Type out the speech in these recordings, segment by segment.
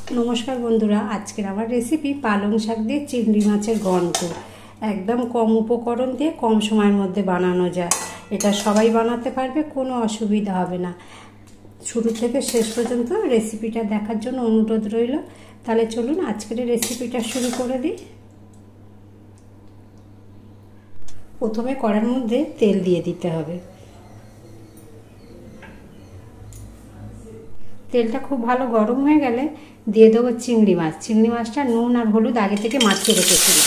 नमस्कार बंधुरा आजकेर आमार रेसिपि पालंग शाक दिए चिंगड़ी माछेर घन्ट एकदम कम उपकरण दिए कम समयेर मध्य बानानो जाय। एटा सबाई बानाते पारबे, कोनो असुविधा होबे ना। शुरू थेके शेष पर्यन्त रेसिपिटा देखार जोन्नो अनुरोध रइल। ताहले चलुन आजकेर रेसिपिटा शुरू करे दिई। प्रथमे कड़ार मध्य तेल दिए दिते होबे। तेलटा खूब भालो गरम हो गेले दिए देबो चिंगड़ी माछ। चिंगड़ी माछटा नुन और हलुद आगे थेके माखिए रेखेছিলাম।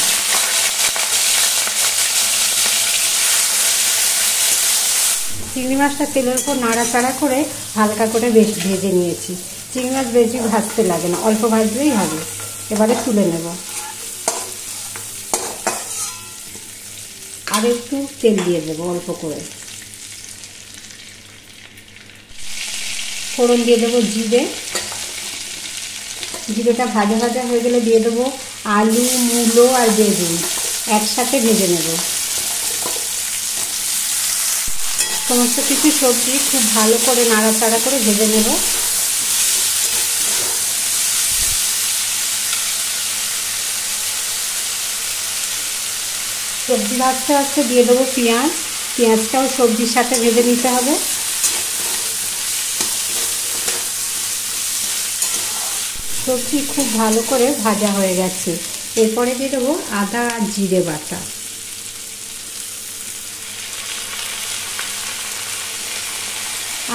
चिंगड़ी माछटा तेलेर उपर नाड़ाचाड़ा करे हालका करे बेश भेजे निয়েছি। चिंगड़ी माछ बेশি भाजते लागे ना, अल्प भाजलेই হবে। এবারে তুলে নেব। আর একটু তেল দিয়ে দেব অল্প করে। फोड़न दिए देव जिरे। जिरेटा भाजा भाजा हो गले दिए देव आलू मूलो और बेगुन एक साथे भेजे नेब। समस्त किछु सब्जी खूब भालो करे नाड़ाचाड़ा करे भेजे नेब। सब्जी भाजते भाजते दिए देव पेঁয়াজ। पेঁয়াজটাও सब्जिर साथे भेजे निते होबे। सब्जी खूब भालो करे भाजा हो गेছে। एरपरे दिए देबो आदा और जिरे बाटा।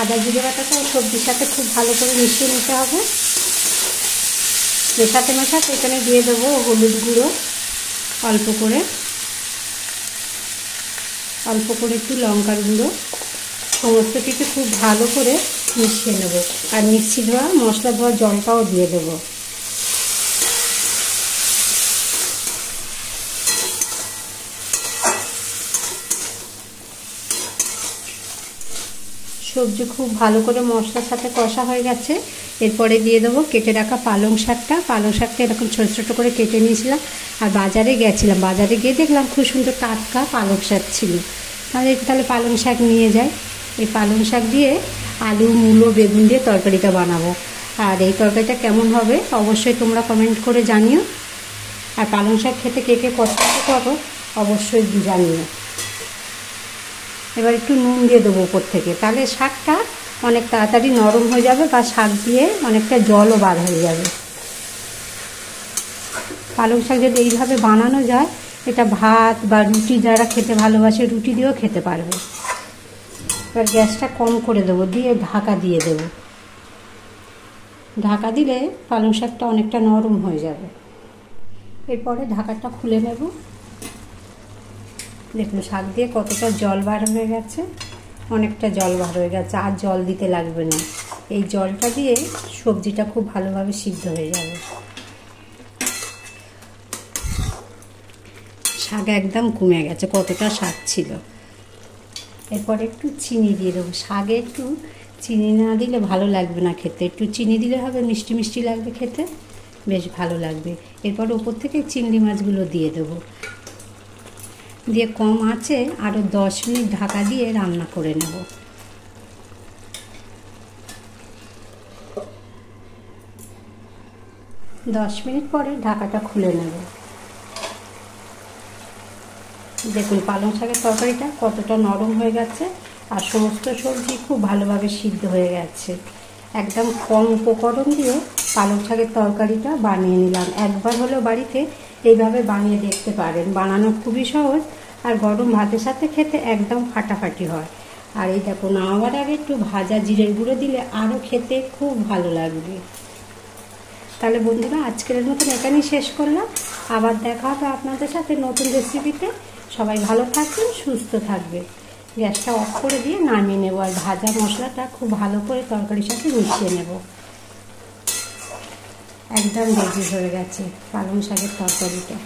आदा जिरे बाटाटा सब्जिर साथे खूब भालो करे मिशिয়ে নিতে হবে। মেশাতে মেশাতে এখানে দিয়ে দেবো হলুদ গুঁড়ো অল্প করে একটু লঙ্কার গুঁড়ো। সমস্ত কিছু খুব ভালো করে মিশিয়ে নেব। আর মিক্সি ধোয়া মশলা ধোয়া জলটাও দিয়ে দেব। সবজি খুব ভালো করে মশলার সাথে কষা হয়ে গেছে। এরপরে দিয়ে দেবো কেটে রাখা পালং শাকটা। পালং শাকটা এরকম ছোট ছোট করে কেটে নিয়েছিলাম। আর বাজারে গেছিলাম, বাজারে গিয়ে দেখলাম খুব সুন্দর টাটকা পালং শাক ছিল। তাহলে পালং শাক নিয়ে যাই। এই পালং শাক দিয়ে आलू मूलो बेगुन दिए तरकारिटा बानाबो। और ये तरकारिटा केमन होबे अवश्यई तोमरा कमेंट करे जानियो। और पालंग शाक खेते के के पसंद करो अवश्यई जानियो। एबार एकटु नुन दिए देबो ऊपर थेके, ताहले शाकटा अनेक ताड़ाताड़ी नरम हो जाबे बा शाक दिए अनेकटा जलও বার হয়ে যাবে। পালং শাক যদি এইভাবে বানানো যায় এটা ভাত বা রুটি যারা খেতে ভালোবাসে রুটি দিয়েও খেতে পারবে। এবার গ্যাসটা কম করে দেবো, দিয়ে ঢাকা দিয়ে দেব। ঢাকা দিলে পালং শাকটা অনেকটা নরম হয়ে যাবে। এরপরে ঢাকাটা খুলে নেব। দেখুন শাক দিয়ে কতটা জল বার হয়ে গেছে, অনেকটা জল বার হয়ে গেছে। আর জল দিতে লাগবে না। এই জলটা দিয়ে সবজিটা খুব ভালোভাবে সিদ্ধ হয়ে যাবে। শাক একদম কমে গেছে, কতটা শাক ছিল। এরপর একটু চিনি দিয়ে দেবো। শাকে একটু চিনি না দিলে ভালো লাগবে না খেতে, একটু চিনি দিলে হবে মিষ্টি মিষ্টি লাগবে খেতে, বেশ ভালো লাগবে। এরপর উপর থেকে চিংড়ি মাছগুলো দিয়ে দেবো। দিয়ে কম আঁচে আরও 10 মিনিট ঢাকা দিয়ে রান্না করে নেব। 10 মিনিট পরে ঢাকাটা খুলে নেব। দেখুন পালং শাকের তরকারিটা কতটা নরম হয়ে গেছে আর সমস্ত সবজি খুব ভালোভাবে সিদ্ধ হয়ে গেছে। একদম কম উপকরণ দিয়ে পালং শাকের তরকারিটা বানিয়ে নিলাম। একবার হলেও বাড়িতে এইভাবে বানিয়ে দেখতে পারেন। বানানো খুবই সহজ আর গরম ভাতের সাথে খেতে একদম ফাটাফাটি হয়। আর এই দেখুন নামাবার আগে একটু ভাজা জিরের গুঁড়ো দিলে আরও খেতে খুব ভালো লাগবে। তাহলে বন্ধুরা আজকের মতন এখানেই শেষ করলাম। আবার দেখা হবে আপনাদের সাথে নতুন রেসিপিতে। সবাই ভালো থাকবেন, সুস্থ থাকবেন। গ্যাসটা অফ করে দিয়ে নামিয়ে নেব। আর ভাজা মশলাটা খুব ভালো করে তরকারির সাথে মিশিয়ে নেব। একদম রেডি হয়ে গেছে পালং শাকের তরকারিটা।